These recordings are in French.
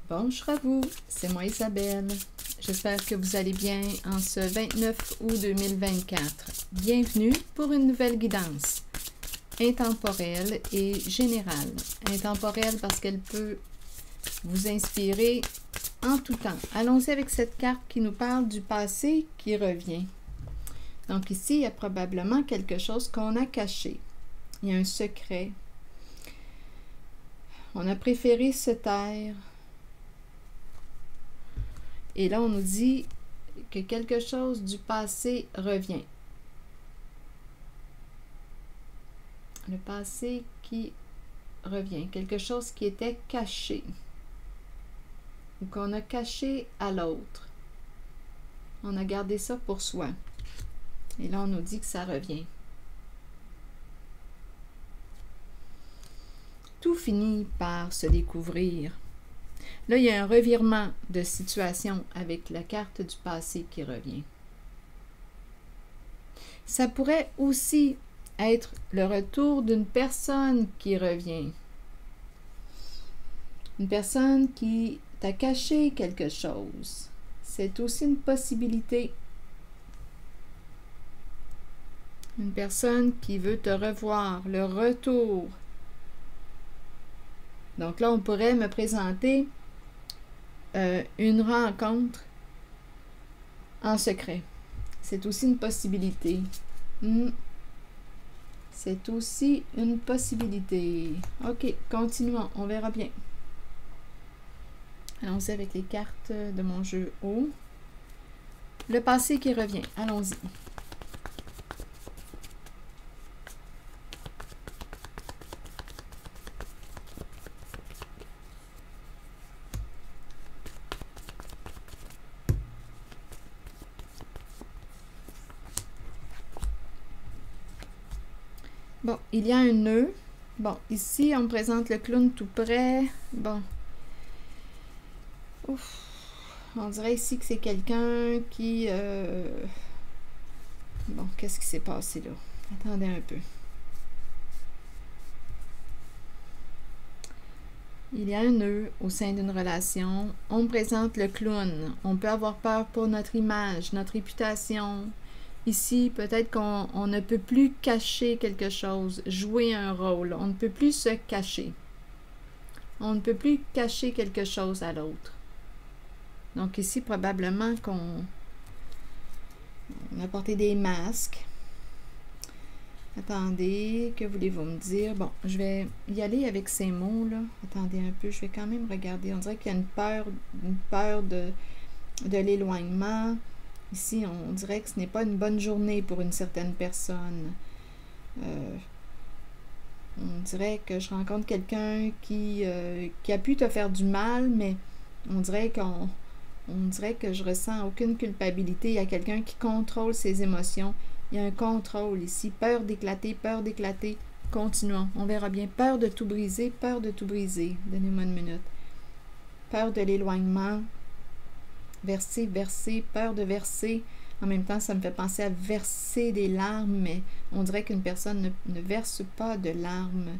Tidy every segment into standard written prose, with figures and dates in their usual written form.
Bonjour à vous, c'est moi Isabelle. J'espère que vous allez bien en ce 29 août 2024. Bienvenue pour une nouvelle guidance intemporelle et générale. Intemporelle parce qu'elle peut vous inspirer en tout temps. Allons-y avec cette carte qui nous parle du passé qui revient. Donc ici, il y a probablement quelque chose qu'on a caché. Il y a un secret. On a préféré se taire. Et là, on nous dit que quelque chose du passé revient. Le passé qui revient. Quelque chose qui était caché. Ou qu'on a caché à l'autre. On a gardé ça pour soi. Et là, on nous dit que ça revient. Tout finit par se découvrir. Là, il y a un revirement de situation avec la carte du passé qui revient. Ça pourrait aussi être le retour d'une personne qui revient. Une personne qui t'a caché quelque chose. C'est aussi une possibilité. Une personne qui veut te revoir, le retour. Donc là, on pourrait me présenter une rencontre en secret. C'est aussi une possibilité. C'est aussi une possibilité. OK, continuons. On verra bien. Allons-y avec les cartes de mon jeu haut. Le passé qui revient. Allons-y. Bon, il y a un nœud. Bon, ici, on me présente le clown tout près. Bon. Ouf. On dirait ici que c'est quelqu'un qui... Bon, qu'est-ce qui s'est passé là? Attendez un peu. Il y a un nœud au sein d'une relation. On me présente le clown. On peut avoir peur pour notre image, notre réputation. Ici, peut-être qu'on ne peut plus cacher quelque chose, jouer un rôle. On ne peut plus se cacher. On ne peut plus cacher quelque chose à l'autre. Donc ici, probablement qu'on a porté des masques. Attendez, que voulez-vous me dire? Bon, je vais y aller avec ces mots-là. Attendez un peu, je vais quand même regarder. On dirait qu'il y a une peur de l'éloignement. Ici, on dirait que ce n'est pas une bonne journée pour une certaine personne. On dirait que je rencontre quelqu'un qui a pu te faire du mal, mais on dirait que je ressens aucune culpabilité. Il y a quelqu'un qui contrôle ses émotions. Il y a un contrôle ici. Peur d'éclater, peur d'éclater. Continuons. On verra bien. Peur de tout briser, peur de tout briser. Donnez-moi une minute. Peur de l'éloignement. Verser, verser, peur de verser. En même temps, ça me fait penser à verser des larmes, mais on dirait qu'une personne ne verse pas de larmes.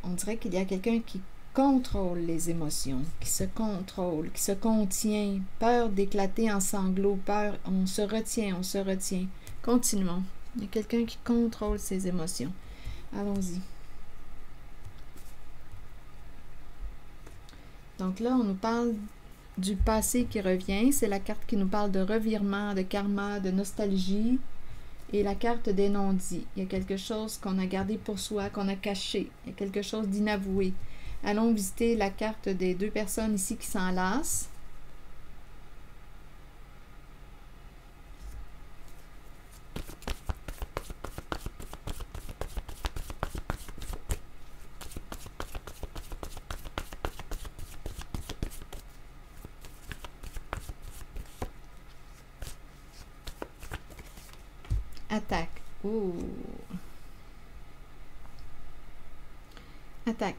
On dirait qu'il y a quelqu'un qui contrôle les émotions, qui se contrôle, qui se contient. Peur d'éclater en sanglots, peur, on se retient, on se retient. Continuons. Il y a quelqu'un qui contrôle ses émotions. Allons-y. Donc là, on nous parle du passé qui revient. C'est la carte qui nous parle de revirement, de karma, de nostalgie. Et la carte des non-dits. Il y a quelque chose qu'on a gardé pour soi, qu'on a caché. Il y a quelque chose d'inavoué. Allons visiter la carte des deux personnes ici qui s'enlacent. Attaque. Ouh. Attaque.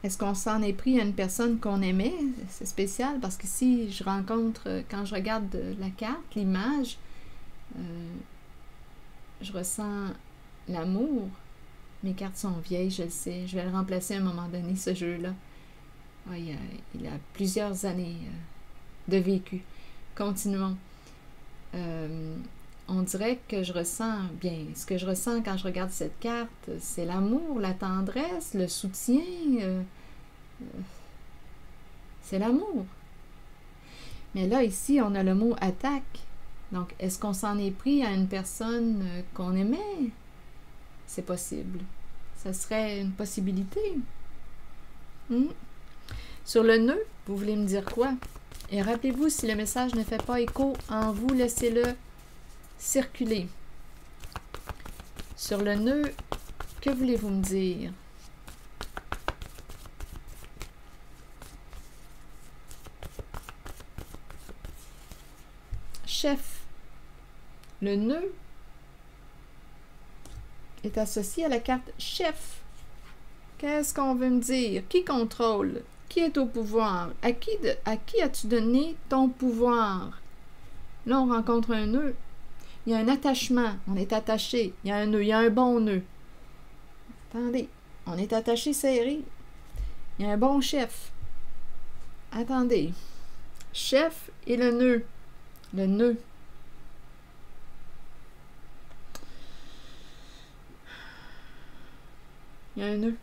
Est-ce qu'on s'en est pris à une personne qu'on aimait? C'est spécial parce que si je rencontre, quand je regarde la carte, l'image, je ressens l'amour. Mes cartes sont vieilles, je le sais. Je vais le remplacer à un moment donné, ce jeu-là. Ah, il a plusieurs années de vécu. Continuons. On dirait que je ressens, bien, ce que je ressens quand je regarde cette carte, c'est l'amour, la tendresse, le soutien. C'est l'amour. Mais là, ici, on a le mot attaque. Donc, est-ce qu'on s'en est pris à une personne qu'on aimait? C'est possible. Ça serait une possibilité. Sur le nœud, vous voulez me dire quoi? Et rappelez-vous, si le message ne fait pas écho en vous, laissez-le circuler. Sur le nœud, que voulez-vous me dire? Chef. Le nœud est associé à la carte chef. Qu'est-ce qu'on veut me dire? Qui contrôle? Qui est au pouvoir? À qui as-tu donné ton pouvoir? Là, on rencontre un nœud. Il y a un attachement. On est attaché. Il y a un nœud. Il y a un bon nœud. Attendez. On est attaché serré. Il y a un bon chef. Attendez. Chef et le nœud. Le nœud. Il y a un nœud.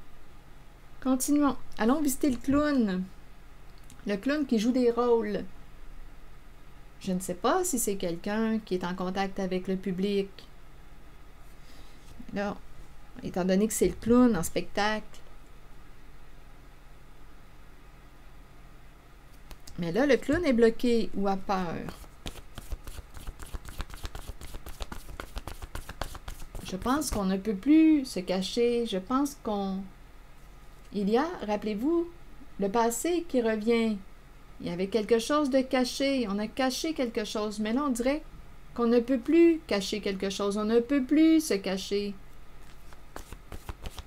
Continuons. Allons visiter le clown. Le clown qui joue des rôles. Je ne sais pas si c'est quelqu'un qui est en contact avec le public. Là, étant donné que c'est le clown en spectacle. Mais là, le clown est bloqué ou a peur. Je pense qu'on ne peut plus se cacher. Je pense il y a, rappelez-vous, le passé qui revient. Il y avait quelque chose de caché. On a caché quelque chose. Mais là, on dirait qu'on ne peut plus cacher quelque chose. On ne peut plus se cacher.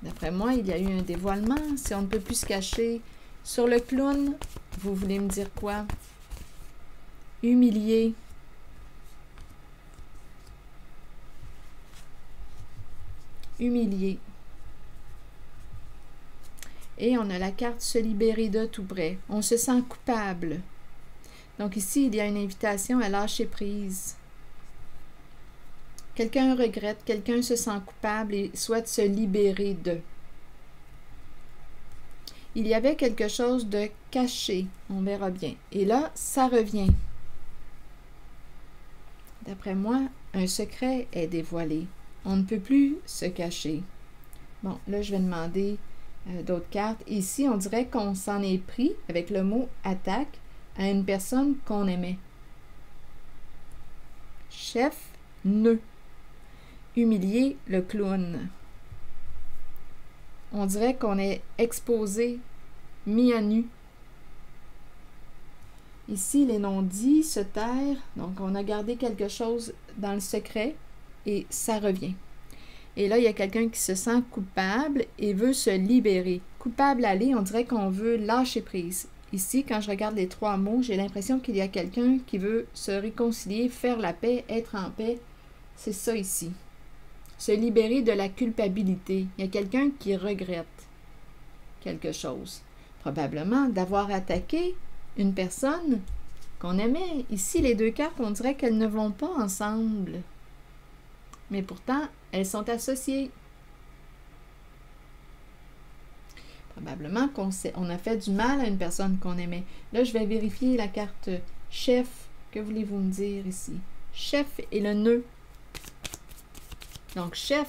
D'après moi, il y a eu un dévoilement. Si on ne peut plus se cacher. Sur le clown, vous voulez me dire quoi? Humilié. Humilié. Et on a la carte se libérer de tout près. On se sent coupable. Donc ici, il y a une invitation à lâcher prise. Quelqu'un regrette, quelqu'un se sent coupable et souhaite se libérer d'eux. Il y avait quelque chose de caché, on verra bien. Et là, ça revient. D'après moi, un secret est dévoilé. On ne peut plus se cacher. Bon, là, je vais demander d'autres cartes. Ici, on dirait qu'on s'en est pris, avec le mot « attaque », à une personne qu'on aimait. Chef, nœud. Humilié, le clown. On dirait qu'on est exposé, mis à nu. Ici, les non-dits se tairent, donc on a gardé quelque chose dans le secret et ça revient. Et là, il y a quelqu'un qui se sent coupable et veut se libérer. Coupable aller, on dirait qu'on veut lâcher prise. Ici, quand je regarde les trois mots, j'ai l'impression qu'il y a quelqu'un qui veut se réconcilier, faire la paix, être en paix. C'est ça ici. Se libérer de la culpabilité. Il y a quelqu'un qui regrette quelque chose. Probablement d'avoir attaqué une personne qu'on aimait. Ici, les deux cartes, on dirait qu'elles ne vont pas ensemble. Mais pourtant, elles sont associées. Probablement qu'on a fait du mal à une personne qu'on aimait. Là, je vais vérifier la carte chef. Que voulez-vous me dire ici? Chef et le nœud. Donc, chef,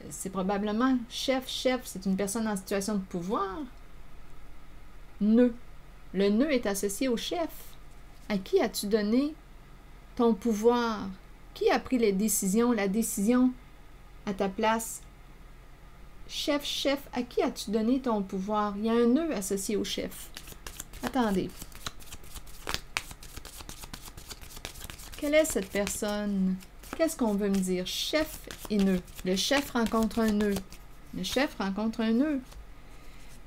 c'est probablement chef, c'est une personne en situation de pouvoir. Nœud. Le nœud est associé au chef. À qui as-tu donné ton pouvoir? Qui a pris les décisions, la décision à ta place? Chef, à qui as-tu donné ton pouvoir? Il y a un nœud associé au chef. Attendez. Quelle est cette personne? Qu'est-ce qu'on veut me dire? Chef et nœud. Le chef rencontre un nœud. Le chef rencontre un nœud.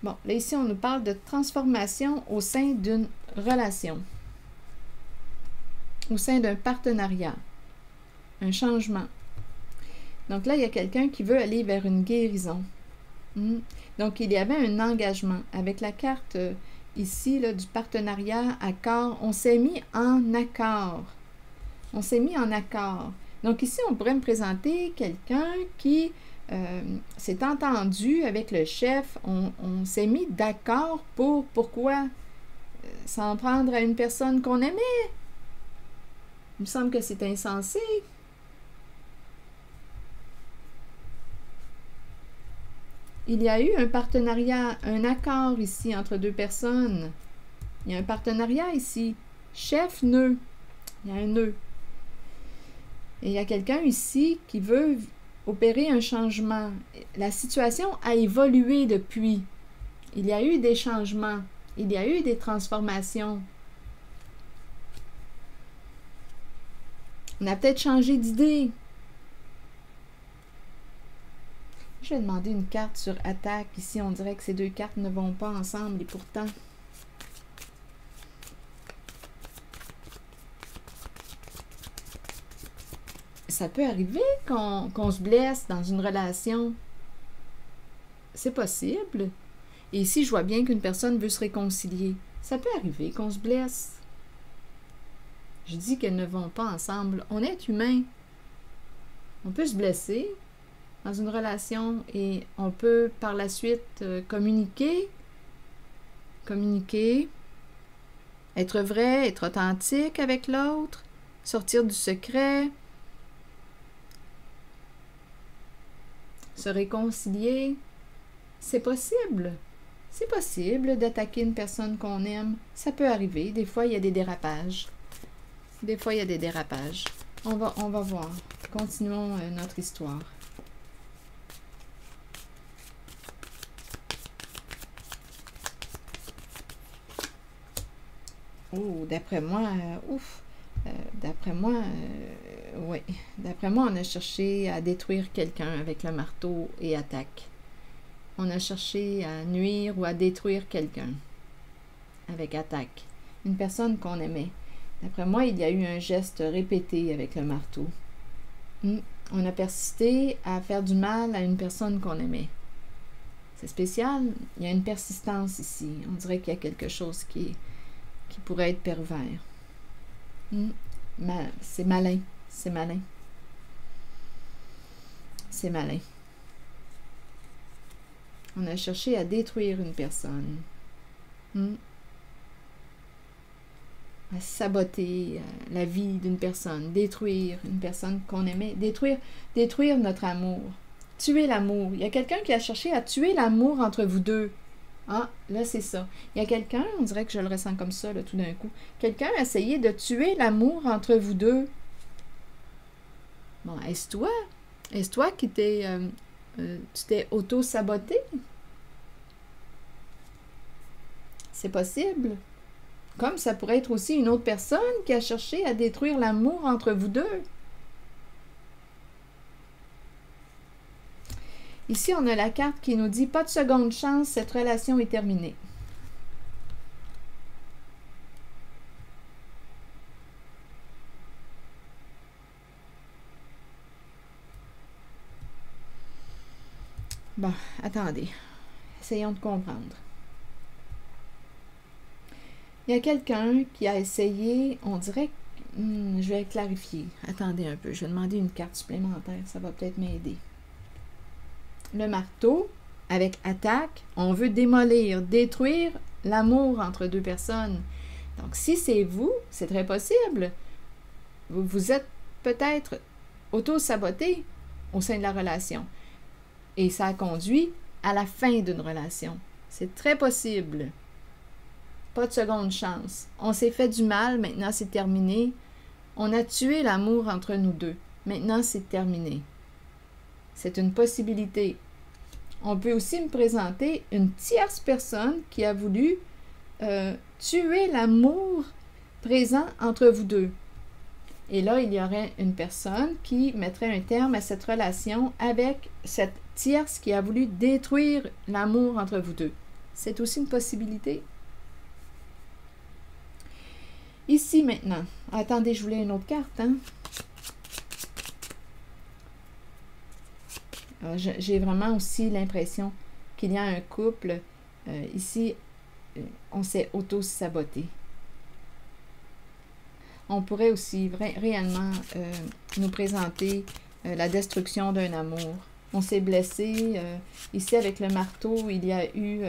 Bon, là ici, on nous parle de transformation au sein d'une relation. Au sein d'un partenariat. Un changement. Donc là, il y a quelqu'un qui veut aller vers une guérison. Donc, il y avait un engagement. Avec la carte ici, là, du partenariat, accord, on s'est mis en accord. On s'est mis en accord. Donc, ici, on pourrait me présenter quelqu'un qui s'est entendu avec le chef. On s'est mis d'accord pourquoi? S'en prendre à une personne qu'on aimait. Il me semble que c'est insensé. Il y a eu un partenariat, un accord ici entre deux personnes. Il y a un partenariat ici. Chef, nœud. Il y a un nœud. Et il y a quelqu'un ici qui veut opérer un changement. La situation a évolué depuis. Il y a eu des changements. Il y a eu des transformations. On a peut-être changé d'idée. Je vais demander une carte sur attaque. Ici, on dirait que ces deux cartes ne vont pas ensemble et pourtant... Ça peut arriver qu'on se blesse dans une relation. C'est possible. Et ici, je vois bien qu'une personne veut se réconcilier. Ça peut arriver qu'on se blesse. Je dis qu'elles ne vont pas ensemble. On est humain. On peut se blesser dans une relation et on peut par la suite communiquer, être vrai, être authentique avec l'autre, sortir du secret, se réconcilier. C'est possible. C'est possible d'attaquer une personne qu'on aime. Ça peut arriver. Des fois, il y a des dérapages. On va voir. Continuons notre histoire. Oh, d'après moi, oui. D'après moi, on a cherché à détruire quelqu'un avec le marteau et attaque. On a cherché à nuire ou à détruire quelqu'un avec attaque. Une personne qu'on aimait. D'après moi, il y a eu un geste répété avec le marteau. On a persisté à faire du mal à une personne qu'on aimait. C'est spécial. Il y a une persistance ici. On dirait qu'il y a quelque chose qui pourrait être pervers. C'est malin. C'est malin. C'est malin. On a cherché à détruire une personne. À saboter la vie d'une personne. Détruire une personne qu'on aimait. Détruire notre amour. Tuer l'amour. Il y a quelqu'un qui a cherché à tuer l'amour entre vous deux. Ah, là, c'est ça. Il y a quelqu'un, on dirait que je le ressens comme ça, là, tout d'un coup. Quelqu'un a essayé de tuer l'amour entre vous deux. Bon, est-ce toi? Est-ce toi qui tu t'es auto-saboté? C'est possible. Comme ça pourrait être aussi une autre personne qui a cherché à détruire l'amour entre vous deux. Ici, on a la carte qui nous dit « Pas de seconde chance, cette relation est terminée ». Bon, attendez. Essayons de comprendre. Il y a quelqu'un qui a essayé, on dirait, je vais clarifier. Attendez un peu, je vais demander une carte supplémentaire, ça va peut-être m'aider. Le marteau, avec attaque, on veut démolir, détruire l'amour entre deux personnes. Donc, si c'est vous, c'est très possible. Vous êtes peut-être auto-saboté au sein de la relation. Et ça a conduit à la fin d'une relation. C'est très possible. Pas de seconde chance. On s'est fait du mal, maintenant c'est terminé. On a tué l'amour entre nous deux. Maintenant c'est terminé. C'est une possibilité. On peut aussi me présenter une tierce personne qui a voulu tuer l'amour présent entre vous deux. Et là, il y aurait une personne qui mettrait un terme à cette relation avec cette tierce qui a voulu détruire l'amour entre vous deux. C'est aussi une possibilité. Ici maintenant. Attendez, je voulais une autre carte, hein? J'ai vraiment aussi l'impression qu'il y a un couple, ici, on s'est auto-saboté. On pourrait aussi réellement nous présenter la destruction d'un amour. On s'est blessé. Ici, avec le marteau, il y a eu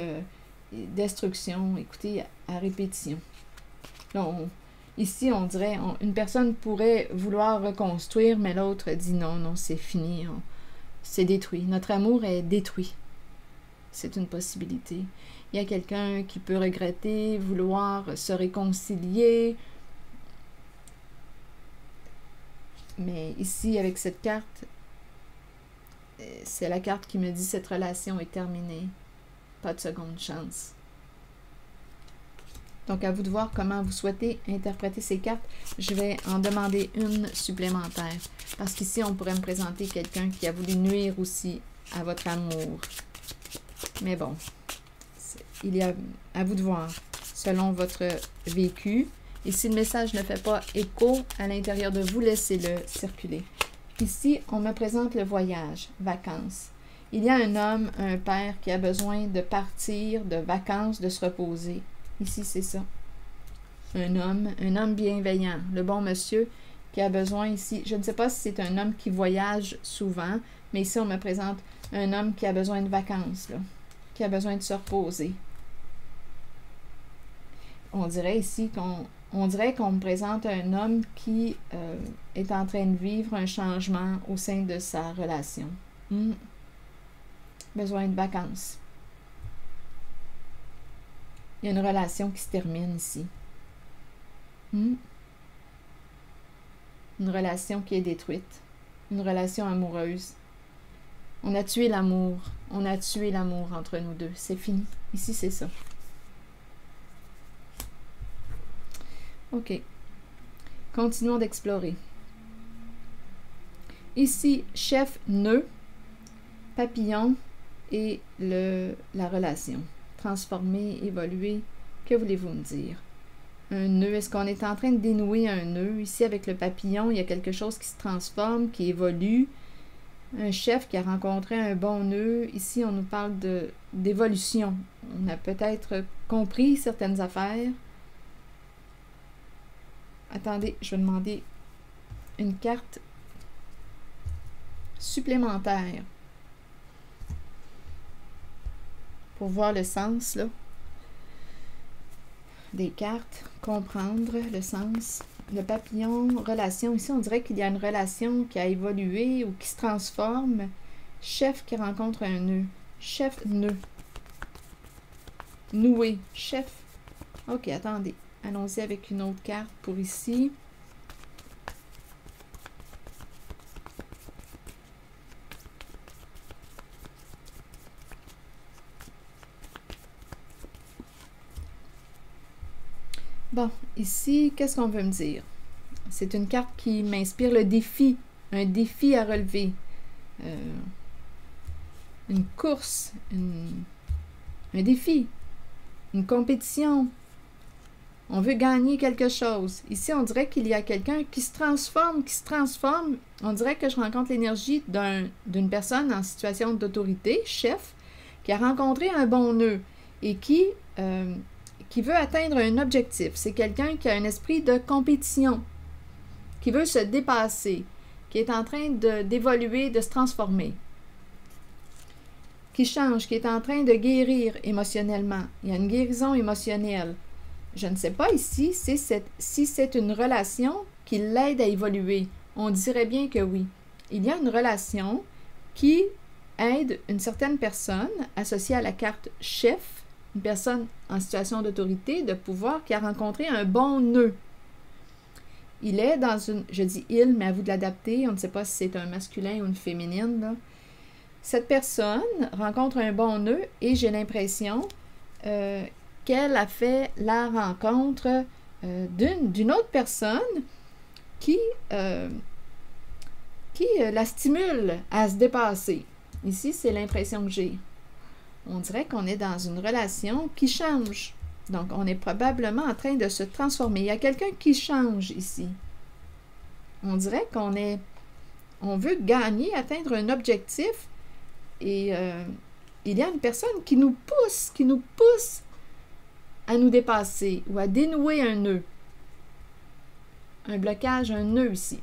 destruction, écoutez, à répétition. Là, ici, on dirait, une personne pourrait vouloir reconstruire, mais l'autre dit non, non, c'est fini, c'est détruit. Notre amour est détruit. C'est une possibilité. Il y a quelqu'un qui peut regretter, vouloir se réconcilier. Mais ici, avec cette carte, c'est la carte qui me dit cette relation est terminée. Pas de seconde chance. Donc, à vous de voir comment vous souhaitez interpréter ces cartes. Je vais en demander une supplémentaire. Parce qu'ici, on pourrait me présenter quelqu'un qui a voulu nuire aussi à votre amour. Mais bon, il y a à vous de voir, selon votre vécu. Et si le message ne fait pas écho à l'intérieur de vous, laissez-le circuler. Ici, on me présente le voyage, vacances. Il y a un homme, un père qui a besoin de partir, de vacances, de se reposer. Ici, c'est ça. Un homme bienveillant, le bon monsieur qui a besoin ici. Je ne sais pas si c'est un homme qui voyage souvent, mais ici, on me présente un homme qui a besoin de vacances, là, qui a besoin de se reposer. On dirait ici qu'on me présente un homme qui est en train de vivre un changement au sein de sa relation. Besoin de vacances. Il y a une relation qui se termine ici. Une relation qui est détruite. Une relation amoureuse. On a tué l'amour. On a tué l'amour entre nous deux. C'est fini. Ici, c'est ça. OK. Continuons d'explorer. Ici, chef, nœud, papillon et la relation. Transformer, évoluer. Que voulez-vous me dire? Un nœud, est-ce qu'on est en train de dénouer un nœud? Ici, avec le papillon, il y a quelque chose qui se transforme, qui évolue. Un chef qui a rencontré un bon nœud. Ici, on nous parle d'évolution. On a peut-être compris certaines affaires. Attendez, je vais demander une carte supplémentaire pour voir le sens, là, des cartes, comprendre le sens. Le papillon, relation. Ici, on dirait qu'il y a une relation qui a évolué ou qui se transforme. Chef qui rencontre un nœud. Chef, nœud. Noué. Chef. OK, attendez. Allons-y avec une autre carte pour ici. Bon, ici, qu'est-ce qu'on veut me dire? C'est une carte qui m'inspire le défi, un défi à relever, une course, un défi, une compétition. On veut gagner quelque chose. Ici, on dirait qu'il y a quelqu'un qui se transforme, On dirait que je rencontre l'énergie d'une personne en situation d'autorité, chef, qui a rencontré un bon nœud et qui veut atteindre un objectif. C'est quelqu'un qui a un esprit de compétition, qui veut se dépasser, qui est en train d'évoluer, de se transformer, qui change, qui est en train de guérir émotionnellement. Il y a une guérison émotionnelle. Je ne sais pas ici si c'est une relation qui l'aide à évoluer. On dirait bien que oui. Il y a une relation qui aide une certaine personne associée à la carte chef, une personne en situation d'autorité, de pouvoir, qui a rencontré un bon nœud. Il est dans une, je dis il, mais à vous de l'adapter, on ne sait pas si c'est un masculin ou une féminine, là. Cette personne rencontre un bon nœud et j'ai l'impression qu'elle a fait la rencontre d'une autre personne qui la stimule à se dépasser. Ici, c'est l'impression que j'ai. On dirait qu'on est dans une relation qui change. Donc, on est probablement en train de se transformer. Il y a quelqu'un qui change ici. On dirait on veut gagner, atteindre un objectif et il y a une personne qui nous pousse à nous dépasser ou à dénouer un nœud. Un blocage, un nœud ici.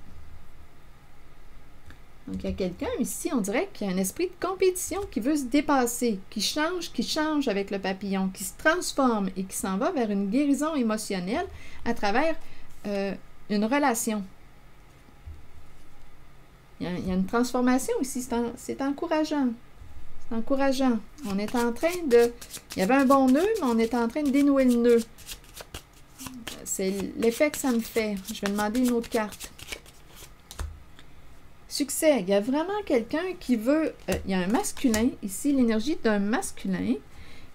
Donc, il y a quelqu'un ici, on dirait qu'il y a un esprit de compétition qui veut se dépasser, qui change avec le papillon, qui se transforme et qui s'en va vers une guérison émotionnelle à travers une relation. Il y a une transformation ici, c'est encourageant. C'est encourageant. On est en train de... Il y avait un bon nœud, mais on est en train de dénouer le nœud. C'est l'effet que ça me fait. Je vais demander une autre carte. Succès. Il y a vraiment quelqu'un qui veut... il y a un masculin, ici, l'énergie d'un masculin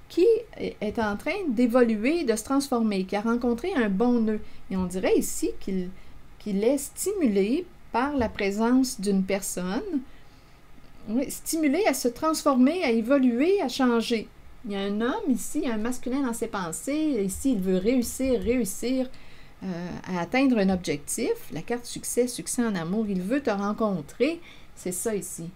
qui est en train d'évoluer, de se transformer, qui a rencontré un bon nœud. Et on dirait ici qu'il est stimulé par la présence d'une personne, oui, stimulé à se transformer, à évoluer, à changer. Il y a un homme ici, un masculin dans ses pensées. Ici, il veut réussir à atteindre un objectif. La carte succès, succès en amour, il veut te rencontrer. C'est ça ici.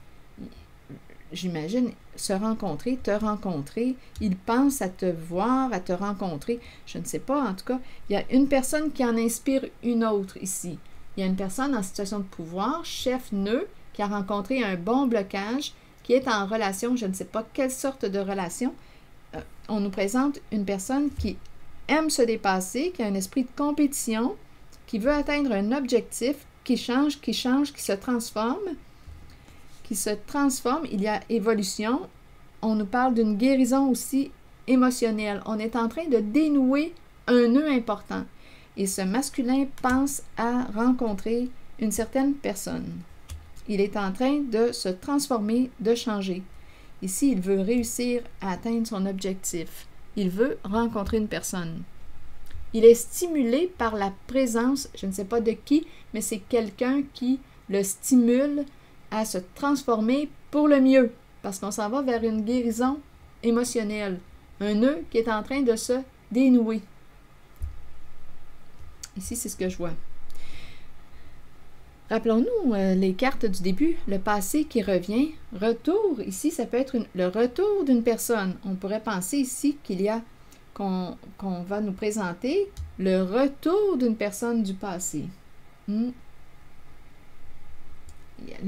J'imagine se rencontrer, te rencontrer. Il pense à te voir, à te rencontrer. Je ne sais pas, en tout cas, il y a une personne qui en inspire une autre ici. Il y a une personne en situation de pouvoir, chef nœud, qui a rencontré un bon blocage, qui est en relation, je ne sais pas quelle sorte de relation. On nous présente une personne qui aime se dépasser, qui a un esprit de compétition, qui veut atteindre un objectif, qui change, qui se transforme. Il y a évolution. On nous parle d'une guérison aussi émotionnelle. On est en train de dénouer un nœud important. Et ce masculin pense à rencontrer une certaine personne. Il est en train de se transformer, de changer. Ici, il veut réussir à atteindre son objectif. Il veut rencontrer une personne. Il est stimulé par la présence, je ne sais pas de qui, mais c'est quelqu'un qui le stimule à se transformer pour le mieux, parce qu'on s'en va vers une guérison émotionnelle. Un nœud qui est en train de se dénouer. Ici, c'est ce que je vois. Rappelons-nous les cartes du début, le passé qui revient, retour, ici, ça peut être le retour d'une personne. On pourrait penser ici qu'il y a, qu'on va nous présenter le retour d'une personne du passé. Les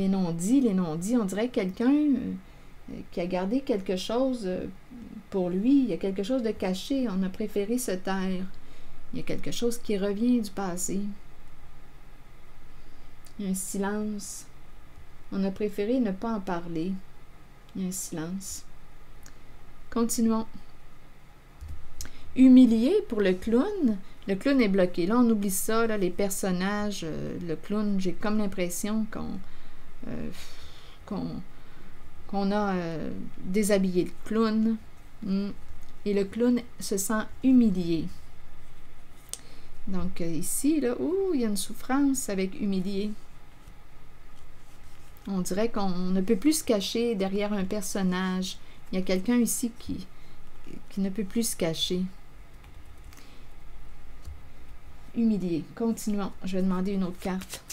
non-dits, on dirait quelqu'un qui a gardé quelque chose pour lui, il y a quelque chose de caché, on a préféré se taire. Il y a quelque chose qui revient du passé. Il y a un silence. On a préféré ne pas en parler. Il y a un silence. Continuons. Humilié pour le clown. Le clown est bloqué. Là, on oublie ça, là, les personnages. Le clown, j'ai comme l'impression qu'on a déshabillé le clown. Et le clown se sent humilié. Donc, ici, là, il y a une souffrance avec humilié. On dirait qu'on ne peut plus se cacher derrière un personnage. Il y a quelqu'un ici qui ne peut plus se cacher. Humilié. Continuons. Je vais demander une autre carte.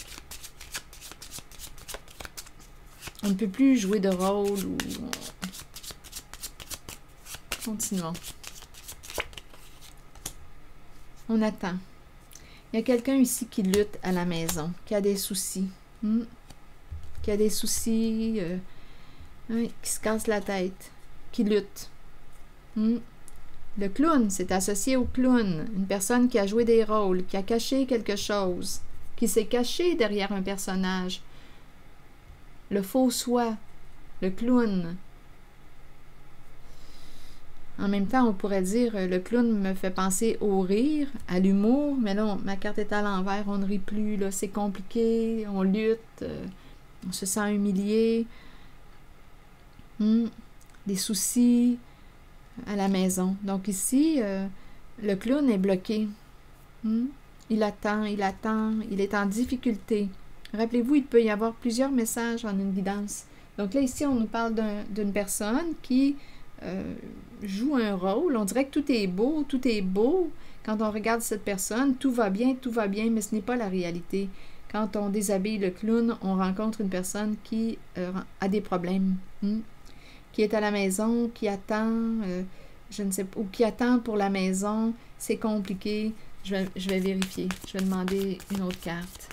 On ne peut plus jouer de rôle ou... Continuons. On attend. Il y a quelqu'un ici qui lutte à la maison, qui a des soucis. Qui a des soucis, qui se casse la tête, qui lutte. Le clown, c'est associé au clown. Une personne qui a joué des rôles, qui a caché quelque chose, qui s'est caché derrière un personnage. Le faux soi, le clown. En même temps, on pourrait dire, le clown me fait penser au rire, à l'humour, mais là, ma carte est à l'envers, on ne rit plus, là, c'est compliqué, on lutte, on se sent humilié, des soucis à la maison. Donc ici, le clown est bloqué. Il attend, il est en difficulté. Rappelez-vous, il peut y avoir plusieurs messages en une guidance. Donc là, ici, on nous parle d'une personne qui... joue un rôle. On dirait que tout est beau, tout est beau. Quand on regarde cette personne, tout va bien, mais ce n'est pas la réalité. Quand on déshabille le clown, on rencontre une personne qui a des problèmes. qui est à la maison, qui attend, je ne sais pas, ou qui attend pour la maison. C'est compliqué. Je vais vérifier. Je vais demander une autre carte.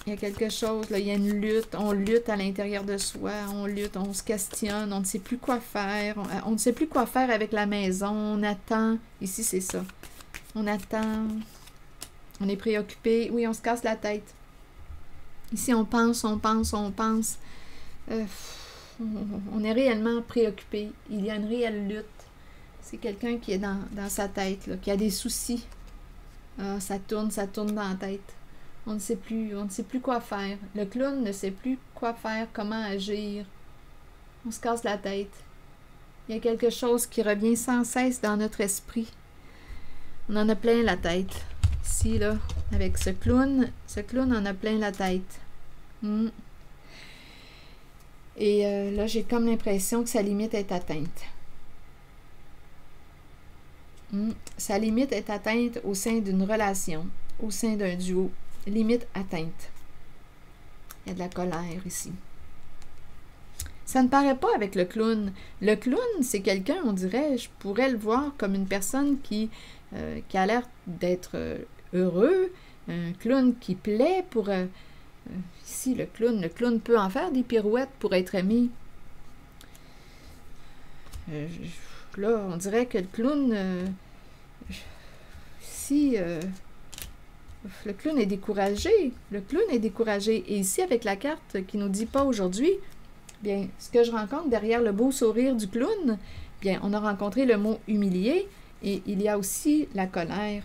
Il y a quelque chose, là, il y a une lutte, on lutte à l'intérieur de soi, on lutte, on se questionne, on ne sait plus quoi faire, on ne sait plus quoi faire avec la maison, on attend, ici c'est ça, on attend, on est préoccupé, oui, on se casse la tête. Ici on pense, on est réellement préoccupé, il y a une réelle lutte, c'est quelqu'un qui est dans sa tête, là, qui a des soucis, ça tourne dans la tête. On ne sait plus quoi faire. Le clown ne sait plus quoi faire, comment agir. On se casse la tête. Il y a quelque chose qui revient sans cesse dans notre esprit. On en a plein la tête. Ici, là, avec ce clown en a plein la tête. Et là, j'ai comme l'impression que sa limite est atteinte. Sa limite est atteinte au sein d'une relation, au sein d'un duo. Limite atteinte. Il y a de la colère ici. Ça ne paraît pas avec le clown. Le clown, c'est quelqu'un, on dirait, je pourrais le voir comme une personne qui a l'air d'être heureux, un clown qui plaît pour... ici, le clown peut en faire des pirouettes pour être aimé. Là, on dirait que le clown... ici... le clown est découragé. Le clown est découragé. Et ici, avec la carte qui nous dit pas aujourd'hui, bien, ce que je rencontre derrière le beau sourire du clown, bien, on a rencontré le mot humilié et il y a aussi la colère.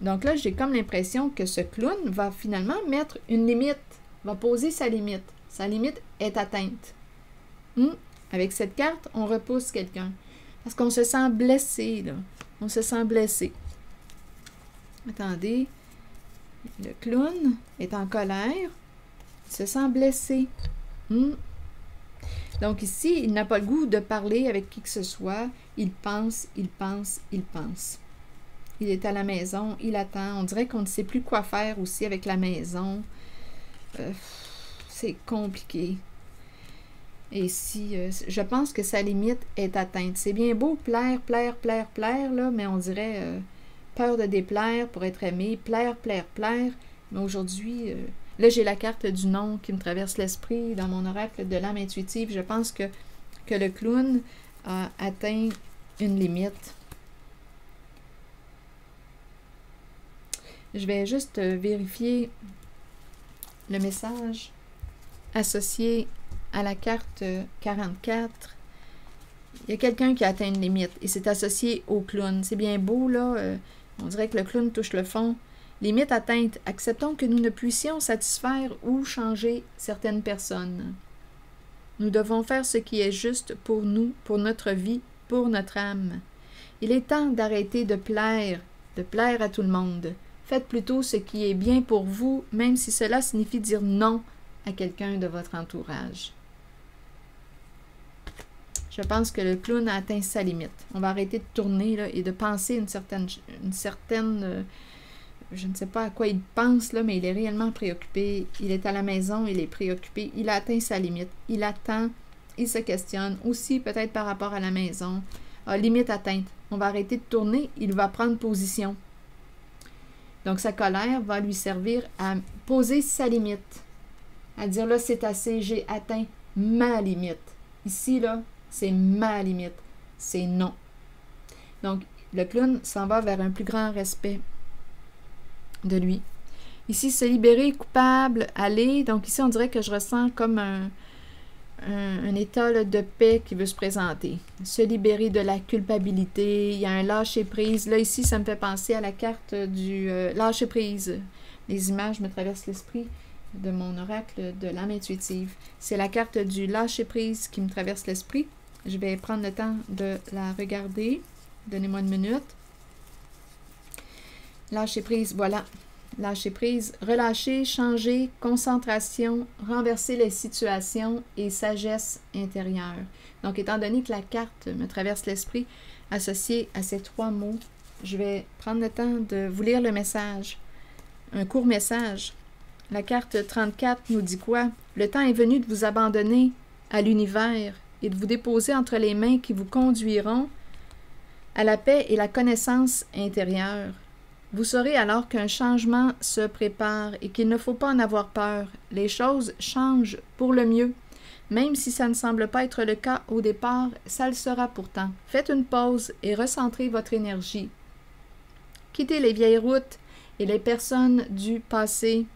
Donc là, j'ai comme l'impression que ce clown va finalement mettre une limite, va poser sa limite. Sa limite est atteinte. Avec cette carte, on repousse quelqu'un. Parce qu'on se sent blessé, là. On se sent blessé. Attendez. Le clown est en colère, il se sent blessé. Donc ici, il n'a pas le goût de parler avec qui que ce soit. Il pense. Il est à la maison, il attend. On dirait qu'on ne sait plus quoi faire aussi avec la maison. C'est compliqué. Et si, je pense que sa limite est atteinte. C'est bien beau plaire, là, mais on dirait... peur de déplaire pour être aimé, plaire. Mais aujourd'hui, là, j'ai la carte du non qui me traverse l'esprit dans mon oracle de l'âme intuitive. Je pense que le clown a atteint une limite. Je vais juste vérifier le message associé à la carte 44. Il y a quelqu'un qui a atteint une limite et c'est associé au clown. C'est bien beau, là. On dirait que le clown touche le fond. Limite atteinte. Acceptons que nous ne puissions satisfaire ou changer certaines personnes. Nous devons faire ce qui est juste pour nous, pour notre vie, pour notre âme. Il est temps d'arrêter de plaire à tout le monde. Faites plutôt ce qui est bien pour vous, même si cela signifie dire non à quelqu'un de votre entourage. Je pense que le clown a atteint sa limite. On va arrêter de tourner là, et de penser une certaine je ne sais pas à quoi il pense, là, mais il est réellement préoccupé. Il est à la maison, il est préoccupé. Il a atteint sa limite. Il attend, il se questionne. Aussi, peut-être par rapport à la maison. Limite atteinte. On va arrêter de tourner. Il va prendre position. Donc, sa colère va lui servir à poser sa limite. À dire, là, c'est assez, j'ai atteint ma limite. Ici, là, c'est ma limite. C'est non. Donc, le clown s'en va vers un plus grand respect de lui. Ici, se libérer, coupable, aller. Donc, ici, on dirait que je ressens comme un état là, de paix qui veut se présenter. Se libérer de la culpabilité. Il y a un lâcher-prise. Là, ici, ça me fait penser à la carte du lâcher-prise. Les images me traversent l'esprit de mon oracle de l'âme intuitive. C'est la carte du lâcher-prise qui me traverse l'esprit. Je vais prendre le temps de la regarder. Donnez-moi une minute. Lâcher prise, voilà. Lâcher prise, relâcher, changer, concentration, renverser les situations et sagesse intérieure. Donc, étant donné que la carte me traverse l'esprit associée à ces trois mots, je vais prendre le temps de vous lire le message. Un court message La carte 34 nous dit quoi? Le temps est venu de vous abandonner à l'univers et de vous déposer entre les mains qui vous conduiront à la paix et la connaissance intérieure. Vous saurez alors qu'un changement se prépare et qu'il ne faut pas en avoir peur. Les choses changent pour le mieux. Même si ça ne semble pas être le cas au départ, ça le sera pourtant. Faites une pause et recentrez votre énergie. Quittez les vieilles routes et les personnes du passé.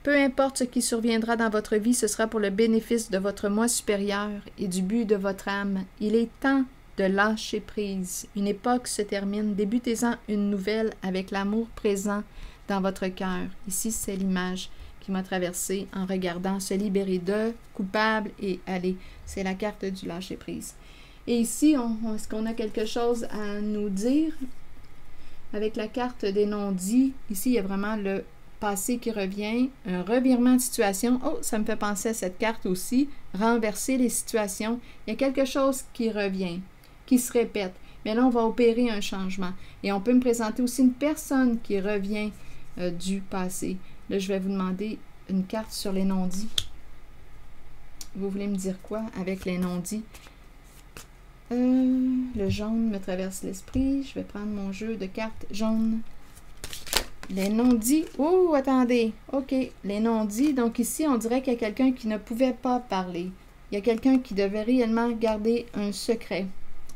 Peu importe ce qui surviendra dans votre vie, ce sera pour le bénéfice de votre moi supérieur et du but de votre âme. Il est temps de lâcher prise. Une époque se termine. Débutez-en une nouvelle avec l'amour présent dans votre cœur. Ici, c'est l'image qui m'a traversée en regardant se libérer de, coupable et aller. C'est la carte du lâcher prise. Et ici, est-ce qu'on a quelque chose à nous dire? Avec la carte des non-dits, ici, il y a vraiment le passé qui revient, un revirement de situation. Oh, ça me fait penser à cette carte aussi. Renverser les situations. Il y a quelque chose qui revient, qui se répète. Mais là, on va opérer un changement. Et on peut me présenter aussi une personne qui revient du passé. Là, je vais vous demander une carte sur les non-dits. Vous voulez me dire quoi avec les non-dits? Le jaune me traverse l'esprit. Je vais prendre mon jeu de cartes jaunes. Les non-dits. Oh, attendez. OK. Les non-dits. Donc ici, on dirait qu'il y a quelqu'un qui ne pouvait pas parler. Il y a quelqu'un qui devait réellement garder un secret.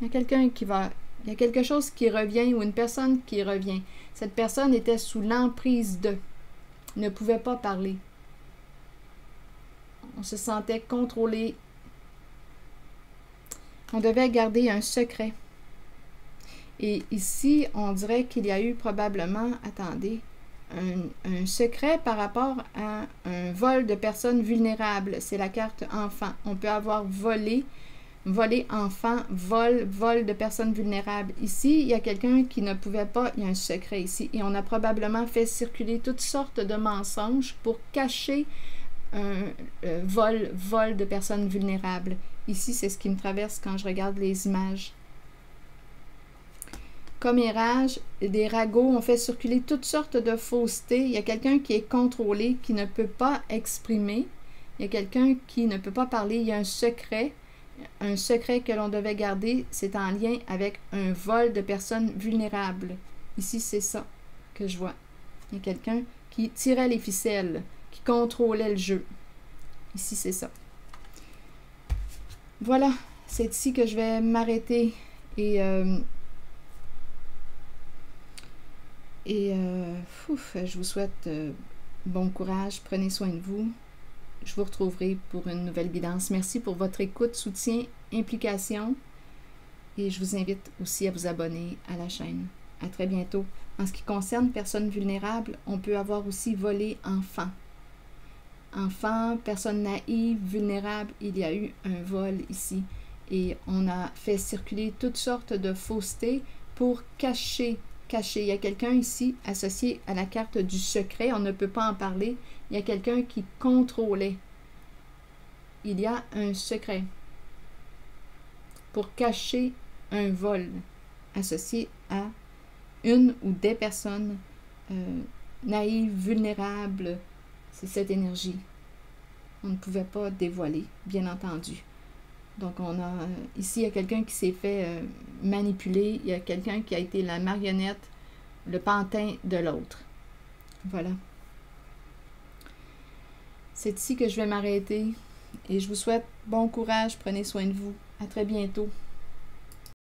Il y a quelqu'un qui va... Il y a quelque chose qui revient ou une personne qui revient. Cette personne était sous l'emprise de... ne pouvait pas parler. On se sentait contrôlé. On devait garder un secret. Et ici, on dirait qu'il y a eu probablement, attendez, un secret par rapport à un vol de personnes vulnérables. C'est la carte enfant. On peut avoir volé enfant, vol de personnes vulnérables. Ici, il y a quelqu'un qui ne pouvait pas, il y a un secret ici. Et on a probablement fait circuler toutes sortes de mensonges pour cacher un vol de personnes vulnérables. Ici, c'est ce qui me traverse quand je regarde les images. Commérage, des ragots, on fait circuler toutes sortes de faussetés. Il y a quelqu'un qui est contrôlé, qui ne peut pas exprimer. Il y a quelqu'un qui ne peut pas parler. Il y a un secret que l'on devait garder. C'est en lien avec un vol de personnes vulnérables. Ici, c'est ça que je vois. Il y a quelqu'un qui tirait les ficelles, qui contrôlait le jeu. Ici, c'est ça. Voilà, c'est ici que je vais m'arrêter et je vous souhaite bon courage, prenez soin de vous. Je vous retrouverai pour une nouvelle guidance. Merci pour votre écoute, soutien, implication et je vous invite aussi à vous abonner à la chaîne. À très bientôt. En ce qui concerne personnes vulnérables, on peut avoir aussi volé enfant. Enfants, personnes naïves, vulnérables, il y a eu un vol ici. Et on a fait circuler toutes sortes de faussetés pour cacher. Il y a quelqu'un ici associé à la carte du secret, on ne peut pas en parler. Il y a quelqu'un qui contrôlait. Il y a un secret pour cacher un vol associé à une ou des personnes naïves, vulnérables. C'est cette énergie. On ne pouvait pas dévoiler, bien entendu. Donc, on a ici, il y a quelqu'un qui s'est fait manipuler. Il y a quelqu'un qui a été la marionnette, le pantin de l'autre. Voilà. C'est ici que je vais m'arrêter. Et je vous souhaite bon courage. Prenez soin de vous. À très bientôt.